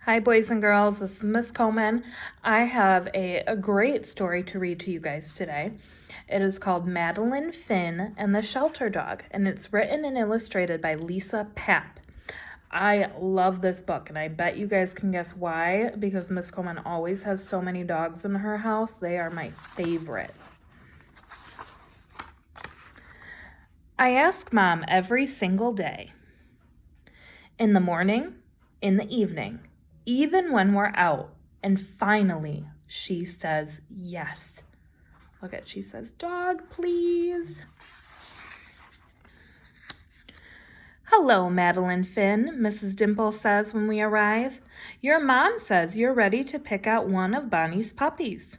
Hi, boys and girls. This is Miss Koman. I have a great story to read to you guys today. It is called Madeline, Finn, and the Shelter Dog, and it's written and illustrated by Lisa Papp. I love this book, and I bet you guys can guess why, because Miss Koman always has so many dogs in her house. They are my favorite. I ask Mom every single day. In the morning, in the evening, even when we're out, and finally she says yes. Look at, she says, "Dog, please." "Hello, Madeline Finn," Mrs. Dimple says when we arrive. "Your mom says you're ready to pick out one of Bonnie's puppies."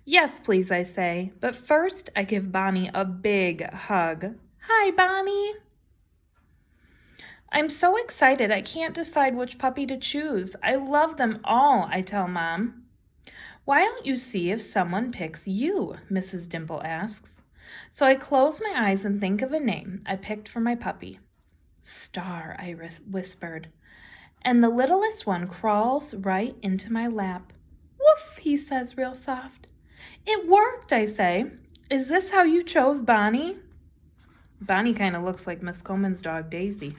"Yes, please," I say, but first I give Bonnie a big hug. "Hi, Bonnie." "I'm so excited I can't decide which puppy to choose. I love them all," I tell Mom. "Why don't you see if someone picks you?" Mrs. Dimple asks. So I close my eyes and think of a name I picked for my puppy. "Star," I whispered. And the littlest one crawls right into my lap. "Woof," he says real soft. "It worked," I say. "Is this how you chose Bonnie?" Bonnie kind of looks like Miss Koman's dog, Daisy.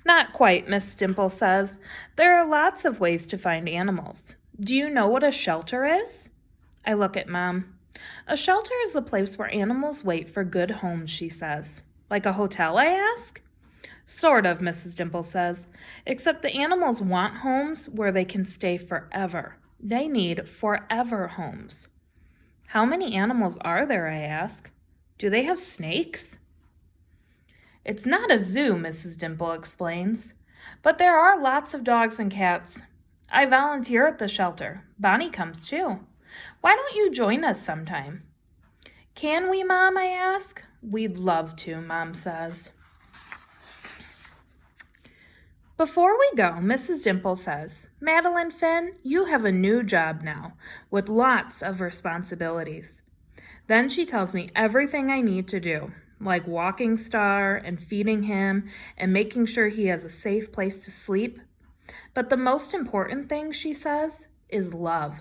"Not quite," Miss Dimple says. "There are lots of ways to find animals. Do you know what a shelter is?" I look at Mom. "A shelter is a place where animals wait for good homes," she says. "Like a hotel?" I ask. "Sort of," Mrs. Dimple says, "except the animals want homes where they can stay forever. They need forever homes." "How many animals are there?" I ask. "Do they have snakes?" "It's not a zoo," Mrs. Dimple explains, "but there are lots of dogs and cats. I volunteer at the shelter. Bonnie comes too. Why don't you join us sometime?" "Can we, Mom?" I ask. "We'd love to," Mom says. Before we go, Mrs. Dimple says, "Madeline Finn, you have a new job now, with lots of responsibilities." Then she tells me everything I need to do, like walking Star and feeding him and making sure he has a safe place to sleep. But the most important thing, she says, is love.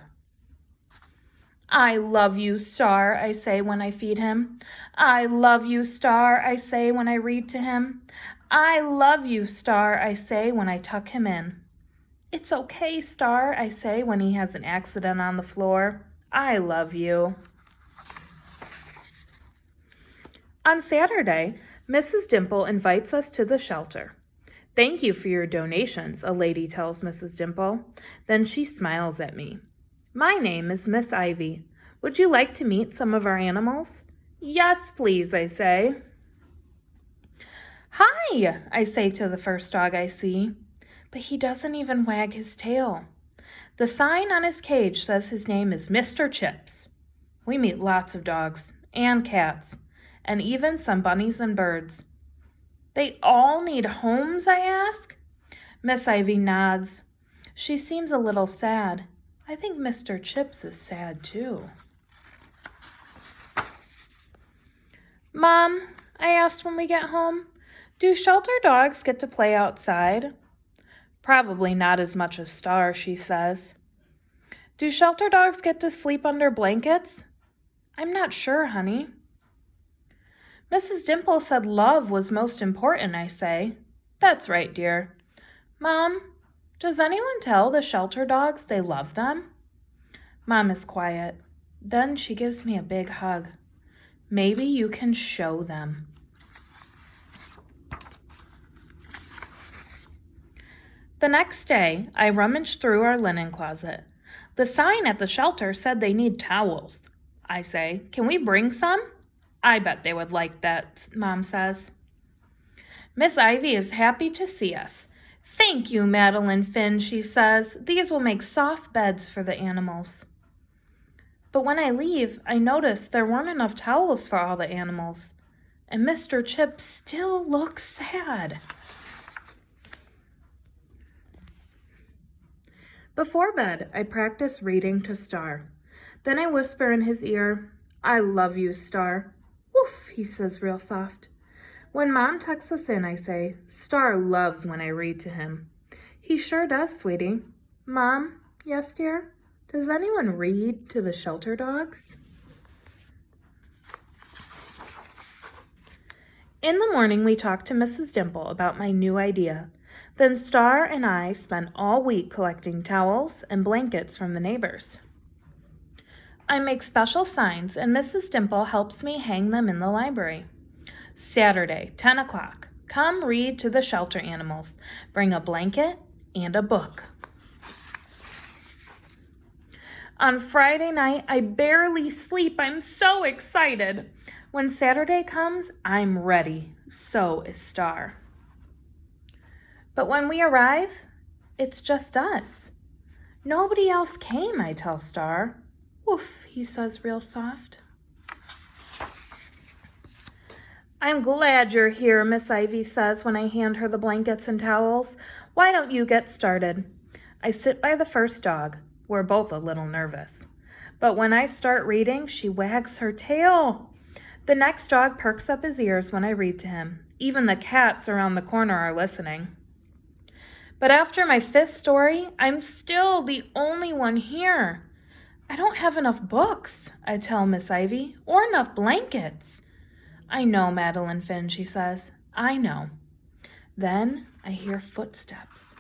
"I love you, Star," I say when I feed him. "I love you, Star," I say when I read to him. "I love you, Star," I say when I tuck him in. "It's okay, Star," I say when he has an accident on the floor. "I love you." On Saturday, Mrs. Dimple invites us to the shelter. "Thank you for your donations," a lady tells Mrs. Dimple. Then she smiles at me. "My name is Miss Ivy. Would you like to meet some of our animals?" "Yes, please," I say. "Hi," I say to the first dog I see. But he doesn't even wag his tail. The sign on his cage says his name is Mr. Chips. We meet lots of dogs and cats, and even some bunnies and birds. "They all need homes?" I ask. Miss Ivy nods. She seems a little sad. I think Mr. Chips is sad too. "Mom," I asked when we get home, "do shelter dogs get to play outside?" "Probably not as much as Star," she says. "Do shelter dogs get to sleep under blankets?" "I'm not sure, honey." Mrs. Dimple said love was most important, I say. "That's right, dear." "Mom, does anyone tell the shelter dogs they love them?" Mom is quiet. Then she gives me a big hug. "Maybe you can show them." The next day, I rummaged through our linen closet. The sign at the shelter said they need towels. I say, "Can we bring some?" "I bet they would like that," Mom says. Miss Ivy is happy to see us. "Thank you, Madeline Finn," she says. "These will make soft beds for the animals." But when I leave, I notice there weren't enough towels for all the animals, and Mr. Chip still looks sad. Before bed, I practice reading to Star. Then I whisper in his ear, "I love you, Star." "Woof," he says real soft. When Mom tucks us in, I say, "Star loves when I read to him." He sure does, sweetie. Mom, yes, dear? Does anyone read to the shelter dogs? In the morning, we talked to Mrs. Dimple about my new idea. Then Star and I spent all week collecting towels and blankets from the neighbors. I make special signs, and Mrs. Dimple helps me hang them in the library. Saturday, 10 o'clock. Come read to the shelter animals. Bring a blanket and a book. On Friday night, I barely sleep. I'm so excited. When Saturday comes, I'm ready. So is Star. But when we arrive, it's just us. Nobody else came, I tell Star. Woof, he says real soft. I'm glad you're here, Miss Ivy says when I hand her the blankets and towels. Why don't you get started? I sit by the first dog. We're both a little nervous. But when I start reading, she wags her tail. The next dog perks up his ears when I read to him. Even the cats around the corner are listening. But after my fifth story, I'm still the only one here. I don't have enough books, I tell Miss Ivy, or enough blankets. I know, Madeline Finn, she says. I know. Then I hear footsteps.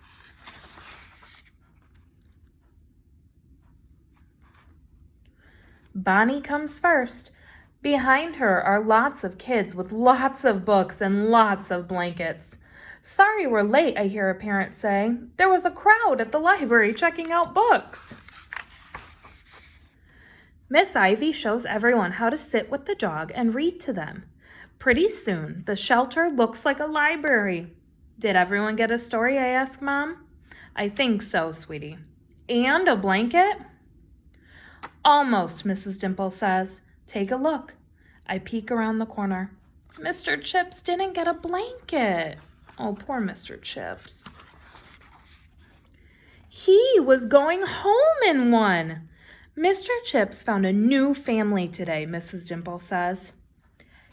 Bonnie comes first. Behind her are lots of kids with lots of books and lots of blankets. Sorry we're late, I hear a parent say. There was a crowd at the library checking out books. Miss Ivy shows everyone how to sit with the dog and read to them. Pretty soon, the shelter looks like a library. Did everyone get a story, I ask Mom. I think so, sweetie. And a blanket? Almost, Mrs. Dimple says. Take a look. I peek around the corner. Mr. Chips didn't get a blanket. Oh, poor Mr. Chips. He was going home in one. Mr. Chips found a new family today, Mrs. Dimple says.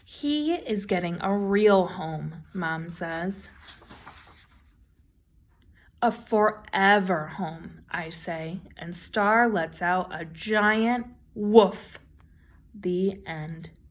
He is getting a real home, Mom says. A forever home, I say, and Star lets out a giant woof. The end.